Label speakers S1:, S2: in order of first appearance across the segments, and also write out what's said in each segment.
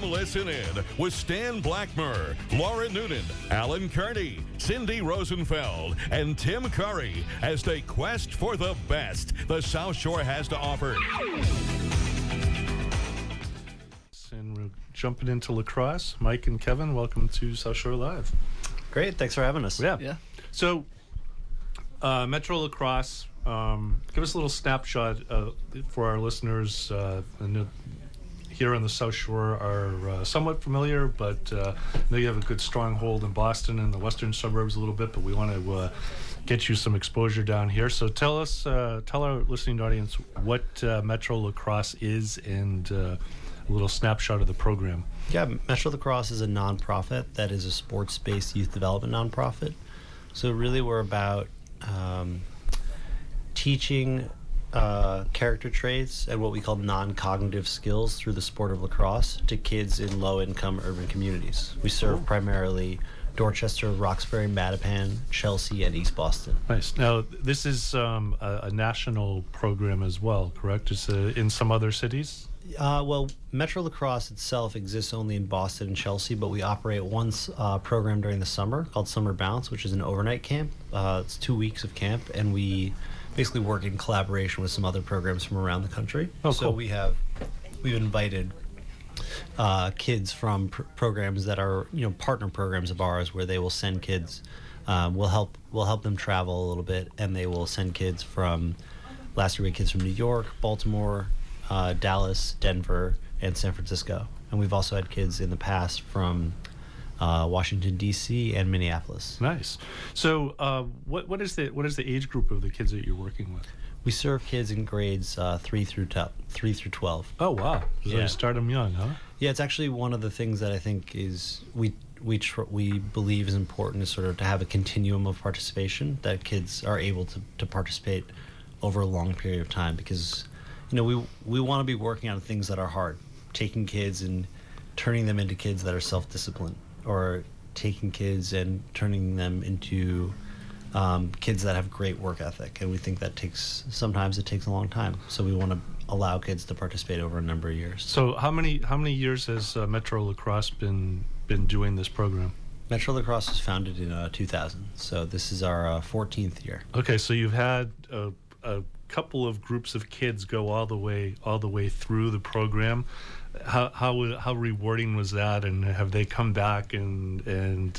S1: Listen in with Stan Blackmur, Laura Noonan, Alan Kearney, Cindy Rosenfeld, and Tim Curry as they quest for the best the South Shore has to offer.
S2: And we're jumping into lacrosse. Mike and Kevin, welcome to South Shore Live.
S3: Great, thanks for having us.
S2: Yeah. So, MetroLacrosse, give us a little snapshot for our listeners here on the South Shore are somewhat familiar, but I know you have a good stronghold in Boston and the western suburbs a little bit, but we want to get you some exposure down here. So tell our listening audience what MetroLacrosse is and a little snapshot of the program.
S3: Yeah, MetroLacrosse is a nonprofit that is a sports-based youth development nonprofit. So really we're about teaching character traits and what we call non-cognitive skills through the sport of lacrosse to kids in low-income urban communities. We serve primarily Dorchester, Roxbury, Mattapan, Chelsea, and East Boston.
S2: Nice. Now, this is a national program as well, correct? It's in some other cities?
S3: Well, MetroLacrosse itself exists only in Boston and Chelsea, but we operate one program during the summer called Summer Bounce, which is an overnight camp. It's 2 weeks of camp, and we basically work in collaboration with some other programs from around the country.
S2: Oh,
S3: so
S2: cool.
S3: we've invited kids from programs that are partner programs of ours, where they will send kids. We'll help them travel a little bit, and they will send kids from. Last year we had kids from New York, Baltimore, Dallas, Denver, and San Francisco, and we've also had kids in the past from Washington D.C. and Minneapolis.
S2: Nice. So, what is the age group of the kids that you're working with?
S3: We serve kids in grades 3 through 12.
S2: Oh wow! So
S3: Yeah.
S2: you start them young, huh?
S3: Yeah, it's actually one of the things that I think is we believe is important, is sort of to have a continuum of participation, that kids are able to participate over a long period of time, because we want to be working on things that are hard, taking kids and turning them into kids that are self-disciplined, or taking kids and turning them into kids that have great work ethic. And we think that sometimes it takes a long time. So we want to allow kids to participate over a number of years.
S2: So how many years has MetroLacrosse been doing this program?
S3: MetroLacrosse was founded in 2000, so this is our 14th year.
S2: Okay, so you've had a couple of groups of kids go all the way through the program. How rewarding was that, and have they come back and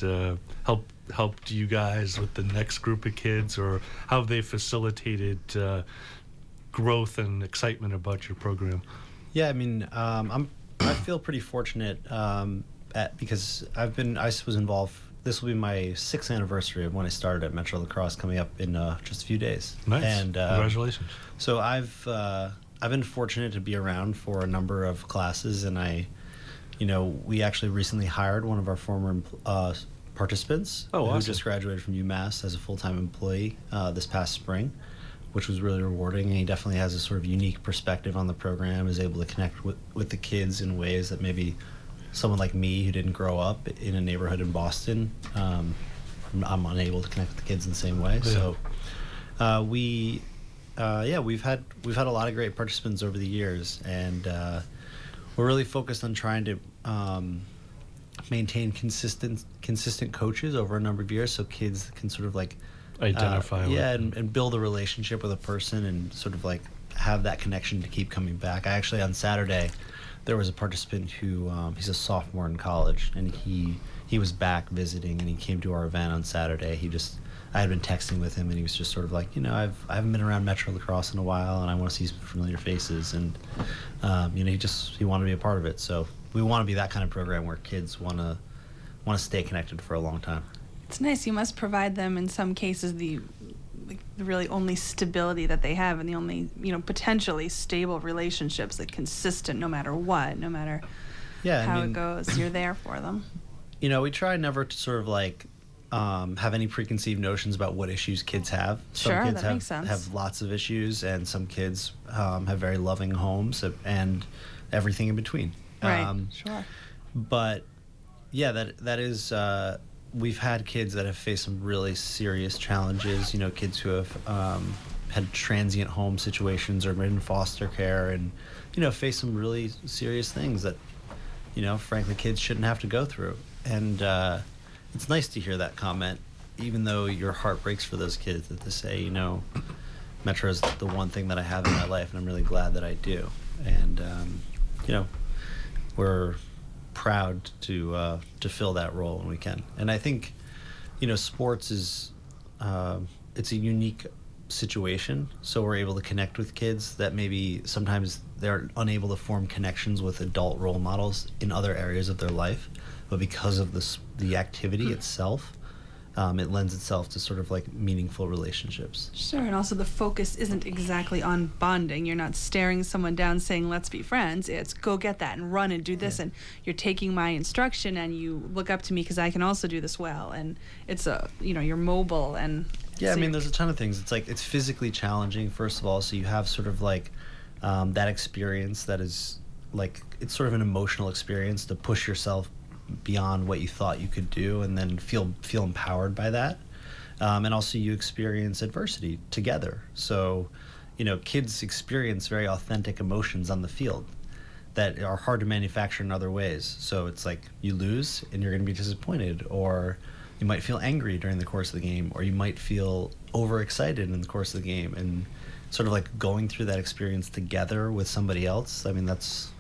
S2: helped you guys with the next group of kids, or how have they facilitated growth and excitement about your program?
S3: Yeah, I mean, I feel pretty fortunate because I was involved. This will be my 6th anniversary of when I started at MetroLacrosse, coming up in just a few days.
S2: Nice.
S3: And
S2: Congratulations.
S3: So I've been fortunate to be around for a number of classes, and we actually recently hired one of our former participants who just graduated from UMass as a full-time employee this past spring, which was really rewarding. And he definitely has a sort of unique perspective on the program, is able to connect with the kids in ways that maybe someone like me, who didn't grow up in a neighborhood in Boston, I'm unable to connect with the kids in the same way.
S2: Yeah.
S3: So we've had a lot of great participants over the years, and we're really focused on trying to maintain consistent coaches over a number of years, so kids can sort of like
S2: identify
S3: and build a relationship with a person, and sort of like have that connection to keep coming back. I actually, on Saturday, there was a participant who he's a sophomore in college, and he was back visiting, and he came to our event on Saturday. I had been texting with him, and he was just sort of like, I haven't been around MetroLacrosse in a while, and I want to see some familiar faces, and he wanted to be a part of it. So we want to be that kind of program where kids want to stay connected for a long time.
S4: It's nice. You must provide them, in some cases, the really only stability that they have, and the only potentially stable relationships, that consistent no matter what, no matter how it goes, you're there for them.
S3: We try never to sort of like have any preconceived notions about what issues kids have. Some kids
S4: that makes sense.
S3: have lots of issues, and some kids have very loving homes, and everything in between.
S4: Right. Sure.
S3: But yeah, that is. We've had kids that have faced some really serious challenges. Kids who have had transient home situations or been in foster care, and faced some really serious things that frankly, kids shouldn't have to go through. And it's nice to hear that comment, even though your heart breaks for those kids, that to say, Metro is the one thing that I have in my life, and I'm really glad that I do. And, we're proud to fill that role when we can. And I think, sports is, it's a unique situation, so we're able to connect with kids that maybe sometimes they're unable to form connections with adult role models in other areas of their life, but because of the activity itself, it lends itself to sort of like meaningful relationships.
S4: Sure, and also the focus isn't exactly on bonding. You're not staring someone down saying, let's be friends. It's go get that and run and do this, and you're taking my instruction and you look up to me because I can also do this well. And it's you're mobile and...
S3: Yeah, so there's a ton of things. It's like, it's physically challenging, first of all, so you have sort of like that experience that is like, it's sort of an emotional experience to push yourself beyond what you thought you could do, and then feel empowered by that. And also you experience adversity together. So, kids experience very authentic emotions on the field that are hard to manufacture in other ways. So it's like you lose and you're going to be disappointed, or you might feel angry during the course of the game, or you might feel overexcited in the course of the game. And sort of like going through that experience together with somebody else,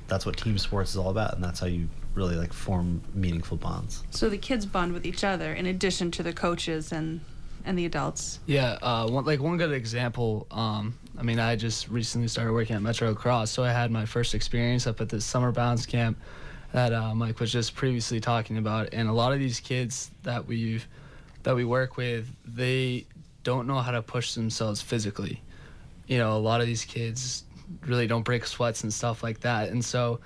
S3: that's what team sports is all about, and that's how you really like form meaningful bonds.
S4: So the kids bond with each other in addition to the coaches and the adults.
S5: Yeah, one good example. I just recently started working at MetroLacrosse, so I had my first experience up at this summer bounce camp that Mike was just previously talking about, and a lot of these kids that we work with, they don't know how to push themselves physically. A lot of these kids really don't break sweats and stuff like that, and so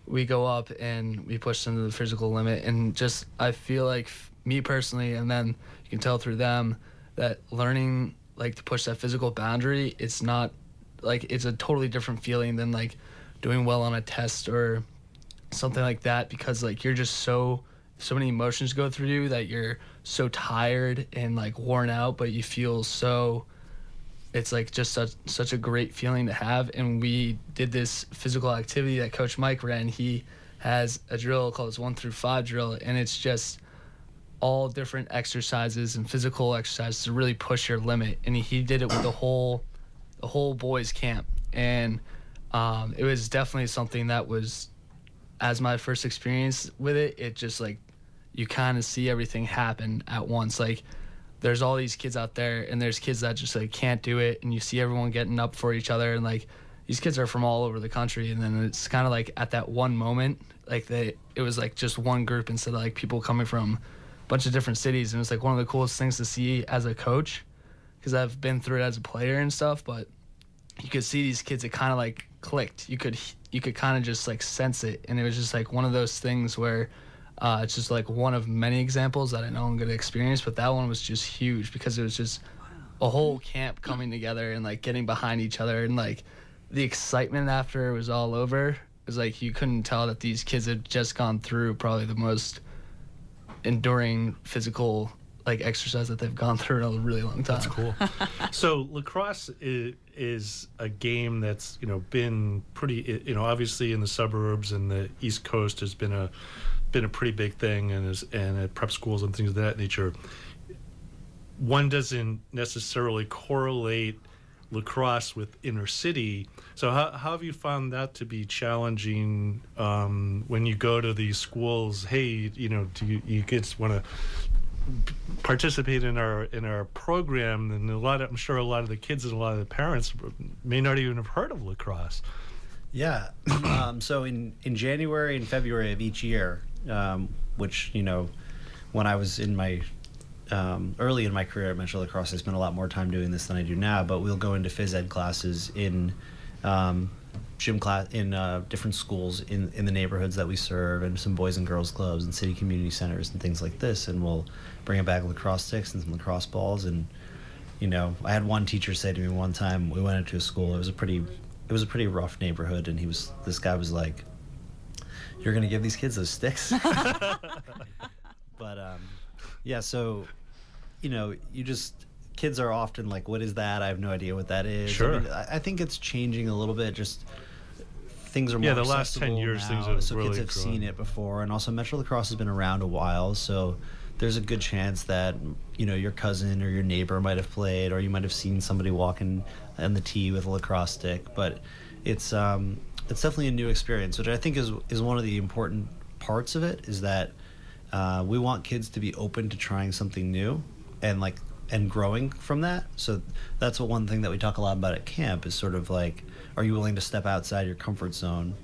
S5: we go up and we push them to the physical limit. And just, I feel like me personally, and then you can tell through them, that learning like to push that physical boundary, it's not like, it's a totally different feeling than like doing well on a test or something like that, because like you're just so many emotions go through you that you're so tired and like worn out, but you feel so, it's like just such a great feeling to have. And we did this physical activity that Coach Mike ran. He has a drill called his 1 through 5 drill, and it's just all different exercises and physical exercises to really push your limit. And he did it with the whole boys camp. And it was definitely something that was, as my first experience with it, it just like, you kind of see everything happen at once. Like, there's all these kids out there, and there's kids that just like can't do it, and you see everyone getting up for each other, and like these kids are from all over the country, and then it's kind of like at that one moment, like it was like just one group instead of like people coming from a bunch of different cities. And it's like one of the coolest things to see as a coach, because I've been through it as a player and stuff, but you could see these kids, it kind of like clicked. You could kind of just like sense it, and it was just like one of those things where it's just like one of many examples that I know I'm going to experience, but that one was just huge because it was just a whole camp coming together and like getting behind each other, and like the excitement after it was all over, it was like you couldn't tell that these kids had just gone through probably the most enduring physical like exercise that they've gone through in a really long time.
S2: That's cool. So lacrosse is a game that's been pretty obviously in the suburbs and the East Coast has been a pretty big thing, and at prep schools and things of that nature. One doesn't necessarily correlate lacrosse with inner city. So how have you found that to be challenging when you go to these schools? Hey, do you kids want to participate in our program? And I'm sure a lot of the kids and a lot of the parents may not even have heard of lacrosse.
S3: Yeah. So in January and February of each year, which, when I was in my early in my career at MetroLacrosse, I spent a lot more time doing this than I do now, but we'll go into phys ed classes in gym class in different schools in the neighborhoods that we serve, and some boys and girls clubs and city community centers and things like this, and we'll bring a bag of lacrosse sticks and some lacrosse balls. And I had one teacher say to me one time, we went into a school, it was a pretty rough neighborhood, and this guy was like, "You're gonna give these kids those sticks?" But yeah, so kids are often like, "What is that? I have no idea what that is."
S2: Sure.
S3: I think it's changing a little bit, just things are more
S2: the last 10
S3: accessible
S2: years
S3: now,
S2: things have
S3: so
S2: really
S3: kids have
S2: grown.
S3: seen it before, and also MetroLacrosse has been around a while, so there's a good chance that your cousin or your neighbor might have played, or you might have seen somebody walking on the tee with a lacrosse stick. But it's definitely a new experience, which I think is one of the important parts of it, is that we want kids to be open to trying something new and growing from that. So that's one thing that we talk a lot about at camp, is sort of like, are you willing to step outside your comfort zone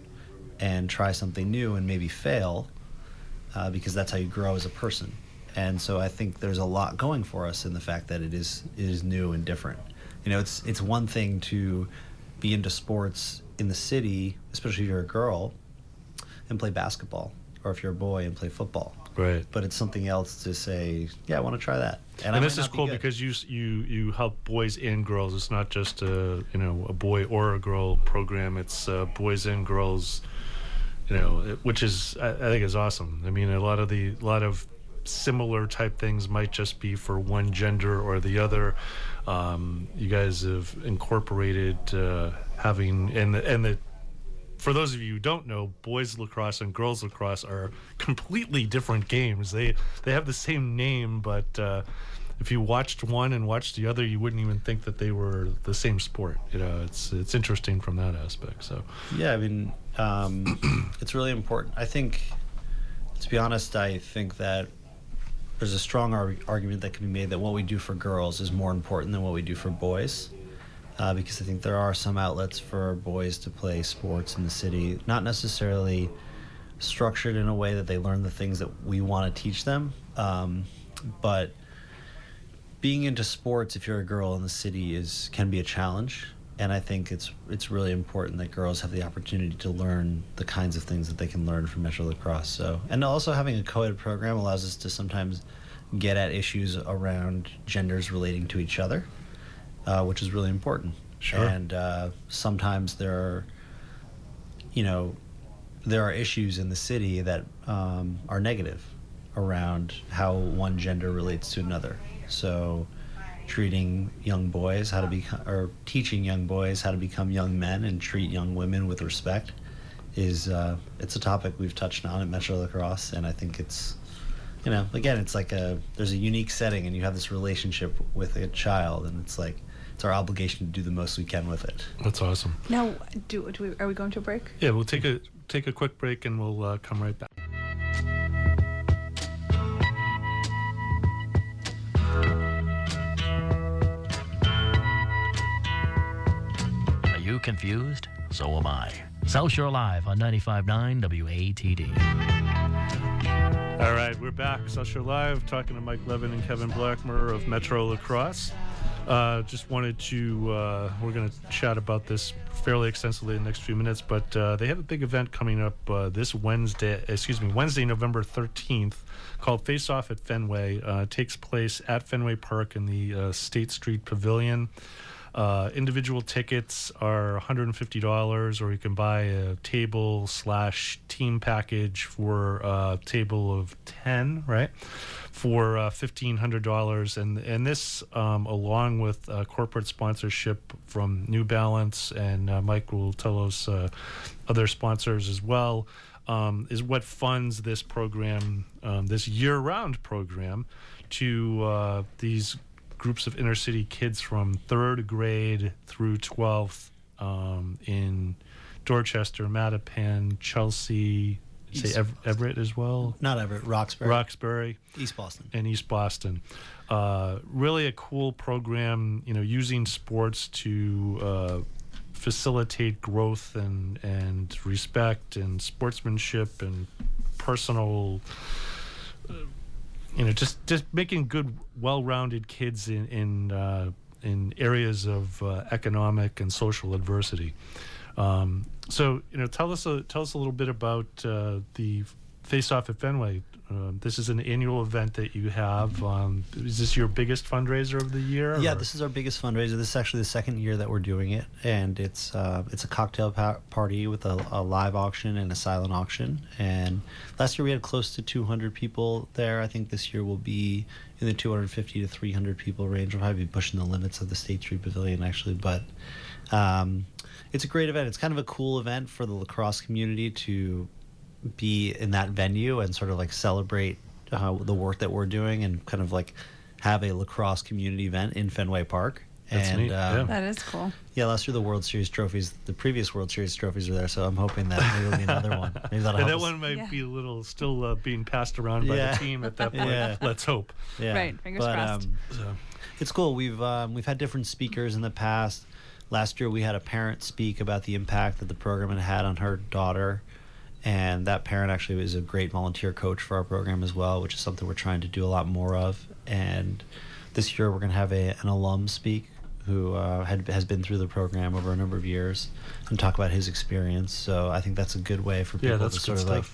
S3: and try something new and maybe fail, because that's how you grow as a person. And so I think there's a lot going for us in the fact that it is new and different. It's one thing to be into sports in the city, especially if you're a girl, and play basketball, or if you're a boy and play football.
S2: Right.
S3: But it's something else to say, yeah, I want to try that.
S2: And this is cool because you help boys and girls. It's not just a boy or a girl program. It's boys and girls, which is, I think, is awesome. I mean, a lot of similar type things might just be for one gender or the other. You guys have incorporated having and the for those of you who don't know, boys lacrosse and girls lacrosse are completely different games. They have the same name, but if you watched one and watched the other, you wouldn't even think that they were the same sport. It's interesting from that aspect. So
S3: yeah, I mean, it's really important. I think, to be honest, I think that there's a strong argument that can be made that what we do for girls is more important than what we do for boys. Because I think there are some outlets for boys to play sports in the city, not necessarily structured in a way that they learn the things that we want to teach them. But being into sports, if you're a girl in the city, can be a challenge. And I think it's really important that girls have the opportunity to learn the kinds of things that they can learn from MetroLacrosse. So, and also having a co-ed program allows us to sometimes get at issues around genders relating to each other. Which is really important.
S2: Sure.
S3: And sometimes there are issues in the city that are negative around how one gender relates to another. So teaching young boys how to become young men and treat young women with respect it's a topic we've touched on at MetroLacrosse, and I think it's again, it's like there's a unique setting, and you have this relationship with a child, and it's like, it's our obligation to do the most we can with it.
S2: that's awesome.
S4: Now, are we going to a break?
S2: Yeah, we'll take a quick break and we'll come right back.
S6: Are you confused? So am I. South Shore Live on 95.9 WATD.
S2: All right, we're back. South Shore Live, talking to Mike Levin and Kevin Blackmur of MetroLacrosse. Just wanted to, we're going to chat about this fairly extensively in the next few minutes, but they have a big event coming up this Wednesday, November 13th, called Faceoff at Fenway. It takes place at Fenway Park in the State Street Pavilion. Individual tickets are $150, or you can buy a table/team package for a table of 10, right? For $1,500, and this, along with corporate sponsorship from New Balance, and Mike will tell us other sponsors as well, is what funds this program, this year-round program, to these groups of inner city kids from 3rd grade through 12th in Dorchester, Mattapan, Chelsea. Say Everett as well?
S3: Not Everett,
S2: Roxbury.
S3: East Boston.
S2: And East Boston. Really a cool program, using sports to facilitate growth and respect and sportsmanship and personal, just making good, well-rounded kids in areas of economic and social adversity. So, tell us a little bit about the Faceoff at Fenway. This is an annual event that you have. Is this your biggest fundraiser of the year?
S3: Yeah,
S2: or?
S3: this is our biggest fundraiser. This is actually the second year that we're doing it, and it's a cocktail party with a live auction and a silent auction. And last year we had close to 200 people there. I think this year will be in the 250 to 300 people range. We'll probably be pushing the limits of the State Street Pavilion, actually, but it's a great event. It's kind of a cool event for the lacrosse community to be in that venue and sort of like celebrate the work that we're doing and kind of like have a lacrosse community event in Fenway Park.
S2: That's neat. Yeah.
S4: That is cool.
S3: Yeah, last year the previous World Series trophies were there, so I'm hoping that maybe there'll be another one. Maybe that'll help
S2: that
S3: us.
S2: one might be a little still being passed around by the team at that point.
S3: Yeah.
S2: Let's hope.
S3: Yeah.
S4: Right, fingers crossed.
S3: It's cool. We've had different speakers in the past. Last year we had a parent speak about the impact that the program had on her daughter. And that parent actually was a great volunteer coach for our program as well, which is something we're trying to do a lot more of. And this year we're going to have an alum speak who has been through the program over a number of years and talk about his experience. So I think that's a good way for people to sort of like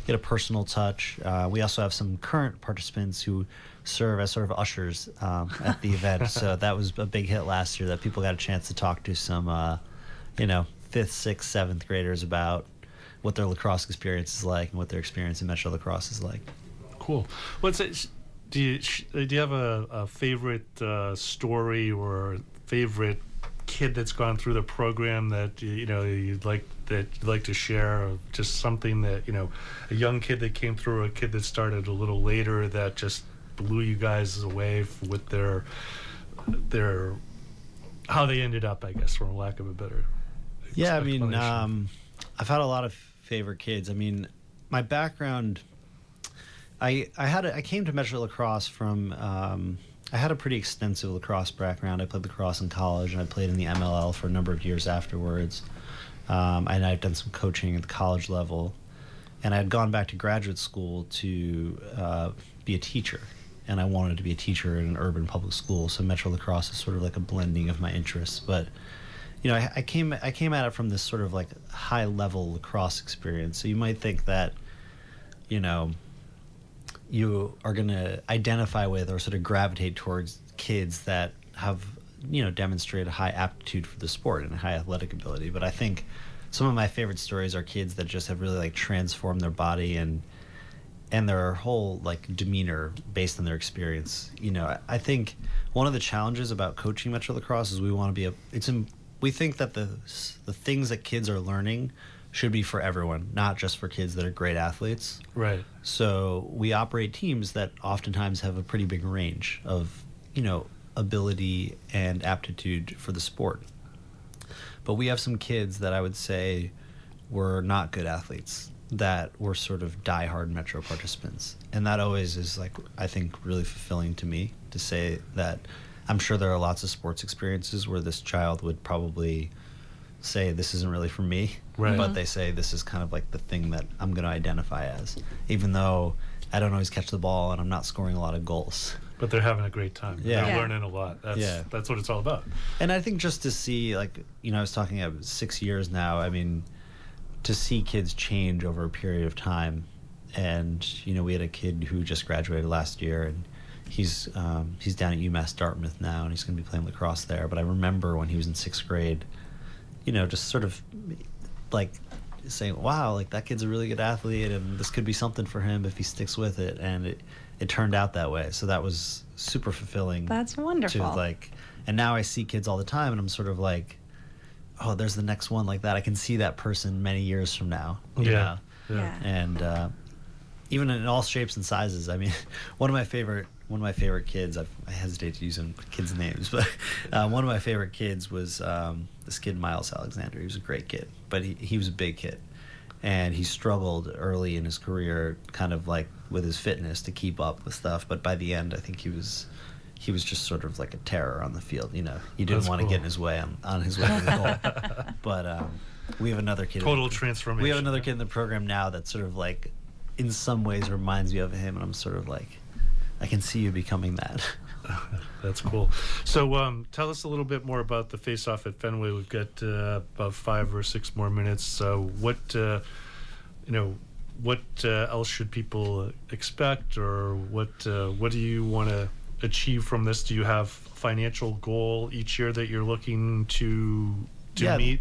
S3: get a personal touch. We also have some current participants who serve as sort of ushers at the event. So that was a big hit last year that people got a chance to talk to some, 5th, 6th, 7th graders about what their lacrosse experience is like and what their experience in MetroLacrosse is like.
S2: Cool. What's it? Do you have a favorite story or favorite kid that's gone through the program that you'd like to share, or just something that a young kid that came through, or a kid that started a little later that just blew you guys away with their how they ended up, I guess, for lack of a better explanation.
S3: I've had a lot of favorite kids. I mean, my background, I came to MetroLacrosse from, I had a pretty extensive lacrosse background. I played lacrosse in college, and I played in the MLL for a number of years afterwards. And I'd done some coaching at the college level. And I had gone back to graduate school to be a teacher. And I wanted to be a teacher in an urban public school. So MetroLacrosse is sort of like a blending of my interests. But I came at it from this sort of like high level lacrosse experience. So you might think that, you are going to identify with or sort of gravitate towards kids that have, demonstrated a high aptitude for the sport and a high athletic ability. But I think some of my favorite stories are kids that just have really like transformed their body and their whole like demeanor based on their experience. I think one of the challenges about coaching MetroLacrosse is we want to be we think that the things that kids are learning should be for everyone, not just for kids that are great athletes.
S2: Right.
S3: So we operate teams that oftentimes have a pretty big range of, ability and aptitude for the sport. But we have some kids that I would say were not good athletes, that were sort of diehard Metro participants. And that always is like, I think, really fulfilling to me to say that I'm sure there are lots of sports experiences where this child would probably say this isn't really for me,
S2: right.
S3: But they say this is kind of like the thing that I'm going to identify as, even though I don't always catch the ball and I'm not scoring a lot of goals.
S2: But they're having a great time.
S3: Yeah.
S2: They're learning a lot. That's what it's all about.
S3: And I think just to see, like, I was talking about 6 years now, I mean, to see kids change over a period of time. And, we had a kid who just graduated last year, and he's down at UMass Dartmouth now, and he's going to be playing lacrosse there. But I remember when he was in 6th grade, just sort of like saying, wow, like that kid's a really good athlete and this could be something for him if he sticks with it. And it turned out that way. So that was super fulfilling.
S4: That's wonderful.
S3: And now I see kids all the time and I'm sort of like, oh, there's the next one like that. I can see that person many years from now.
S2: Yeah.
S3: And even in all shapes and sizes. I mean, one of my favorite kids, I hesitate to use kids' names, but one of my favorite kids was this kid, Miles Alexander. He was a great kid, but he was a big kid. And he struggled early in his career kind of like with his fitness to keep up with stuff. But by the end, I think he was just sort of like a terror on the field. You didn't want to get in his way on his way to the goal. But we have another kid.
S2: Total transformation.
S3: We have another kid in the program now that sort of like in some ways reminds me of him. And I'm sort of like, I can see you becoming that.
S2: That's cool. So tell us a little bit more about the Faceoff at Fenway. We've got about 5 or 6 more minutes. So what, what else should people expect, or what do you want to achieve from this? Do you have financial goal each year that you're looking to meet?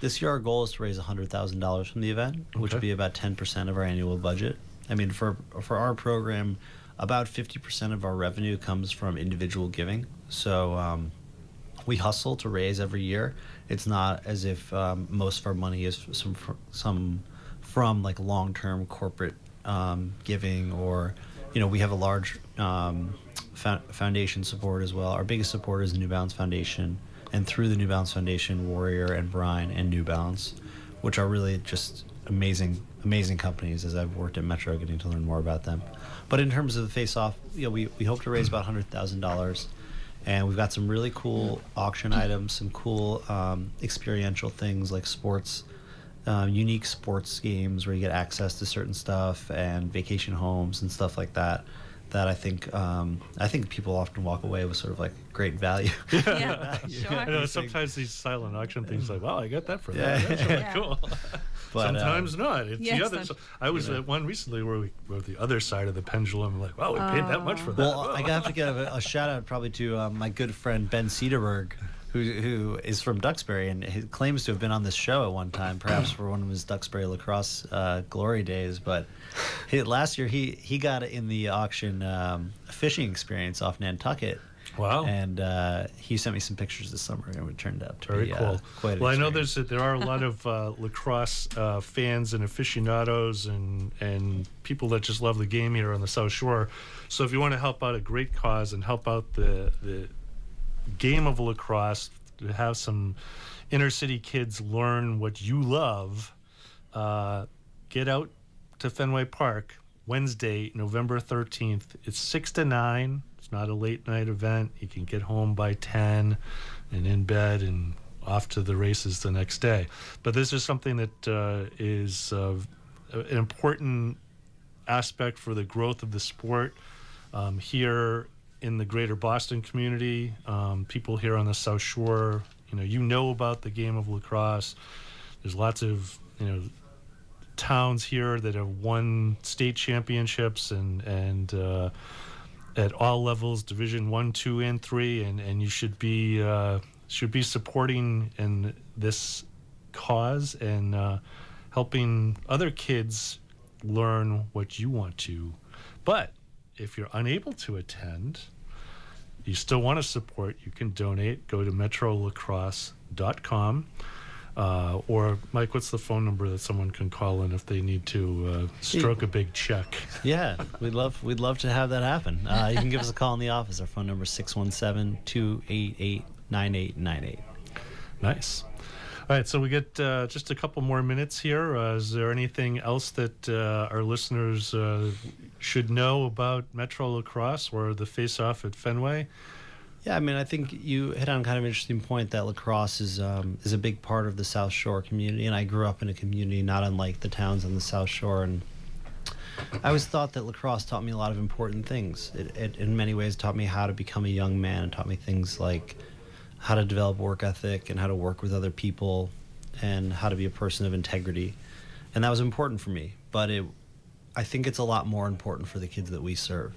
S3: This year our goal is to raise $100,000 from the event, which would be about 10% of our annual budget. I mean, for our program, about 50% of our revenue comes from individual giving. So we hustle to raise every year. It's not as if most of our money is from like long-term corporate giving, or we have a large foundation support as well. Our biggest supporter is the New Balance Foundation, and through the New Balance Foundation, Warrior and Brine and New Balance, which are really just amazing companies. As I've worked at Metro, getting to learn more about them. But in terms of the Faceoff, we hope to raise about $100,000, and we've got some really cool auction items, some cool experiential things like sports, unique sports games where you get access to certain stuff, and vacation homes and stuff like that. That I think people often walk away with sort of like great value.
S4: Yeah, sure.
S2: I know sometimes these silent auction things like, wow, I got that for that. That's really cool. But, sometimes not. It's the other. So I was at one recently where we were the other side of the pendulum. Like, wow, we paid that much for that.
S3: Well, I have to give a shout out probably to my good friend Ben Cederberg, who is from Duxbury and he claims to have been on this show at one time, perhaps for one of his Duxbury lacrosse glory days. But last year he got in the auction a fishing experience off Nantucket.
S2: Wow!
S3: And he sent me some pictures this summer, and it turned out to be
S2: cool.
S3: Quite an
S2: well,
S3: experience.
S2: I know there are a lot of lacrosse fans and aficionados and people that just love the game here on the South Shore. So if you want to help out a great cause and help out the game of lacrosse, to have some inner city kids learn what you love, get out to Fenway Park Wednesday, November 13th. It's 6 to 9. It's not a late night event. You can get home by 10 and in bed and off to the races the next day. But this is something that is an important aspect for the growth of the sport here in the greater Boston community. People here on the South Shore, you know about the game of lacrosse. There's lots of towns here that have won state championships and at all levels, Division 1, 2, and 3, and you should be supporting in this cause and helping other kids learn what you want to. But if you're unable to attend, you still want to support, you can donate. Go to MetroLacrosse.com. Or, Mike, what's the phone number that someone can call in if they need to stroke a big check?
S3: Yeah, we'd love to have that happen. You can give us a call in the office. Our phone number is 617-288-9898.
S2: Nice. All right, so we get just a couple more minutes here. Is there anything else that our listeners should know about Metro Lacrosse or the Faceoff at Fenway?
S3: Yeah, I mean, I think you hit on kind of an interesting point that lacrosse is a big part of the South Shore community, and I grew up in a community not unlike the towns on the South Shore, and I always thought that lacrosse taught me a lot of important things. It in many ways taught me how to become a young man, and taught me things like how to develop work ethic and how to work with other people and how to be a person of integrity, and that was important for me. But I think it's a lot more important for the kids that we serve,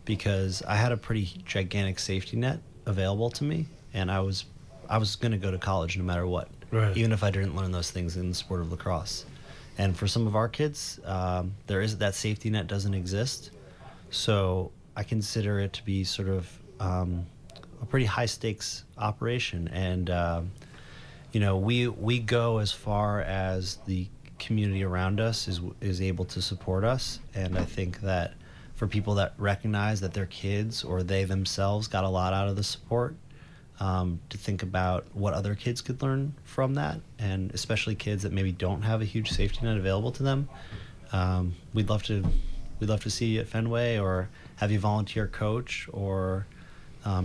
S3: because I had a pretty gigantic safety net available to me, and I was going to go to college no matter what,
S2: right,
S3: even if I didn't learn those things in the sport of lacrosse. And for some of our kids, that safety net doesn't exist. So I consider it to be sort of a pretty high stakes operation, and we go as far as the community around us is able to support us, and I think that for people that recognize that their kids or they themselves got a lot out of the support, to think about what other kids could learn from that, and especially kids that maybe don't have a huge safety net available to them. We'd love to see you at Fenway, or have you volunteer coach, or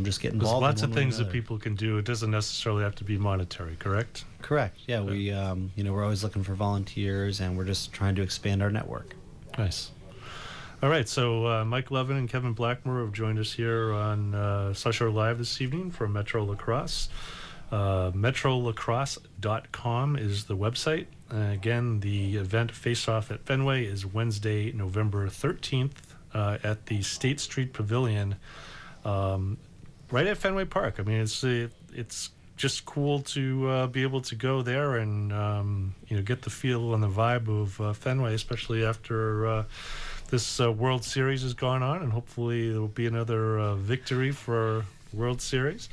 S3: just get involved.
S2: There's lots of things that people can do. It doesn't necessarily have to be monetary, correct?
S3: Correct. Yeah, we we're always looking for volunteers, and we're just trying to expand our network.
S2: Nice. All right, so Mike Levin and Kevin Blackmur have joined us here on South Shore Live this evening from Metro Lacrosse. MetroLacrosse.com is the website. Again, the event Faceoff at Fenway is Wednesday, November 13th at the State Street Pavilion, right at Fenway Park. I mean, it's just cool to be able to go there and get the feel and the vibe of Fenway, especially after this World Series has gone on, and hopefully there will be another victory for World Series.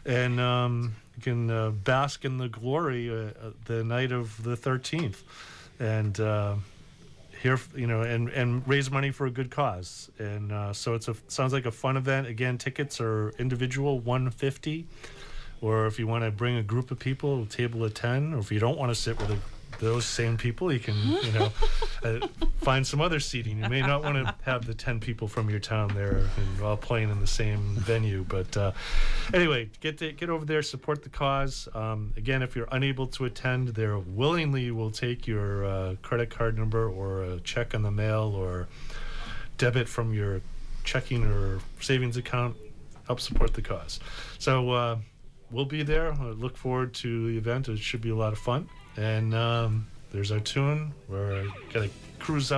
S2: And you can bask in the glory the night of the 13th, and here, and raise money for a good cause. And so sounds like a fun event. Again, tickets are individual $150, or if you want to bring a group of people, a table of 10. Or if you don't want to sit with those same people, you can find some other seating. You may not want to have the 10 people from your town there and all playing in the same venue. But anyway, get over there, support the cause. Again, if you're unable to attend, they willingly will take your credit card number or a check in the mail or debit from your checking or savings account. Help support the cause. So we'll be there. I look forward to the event. It should be a lot of fun. And there's our tune. We're going to cruise out.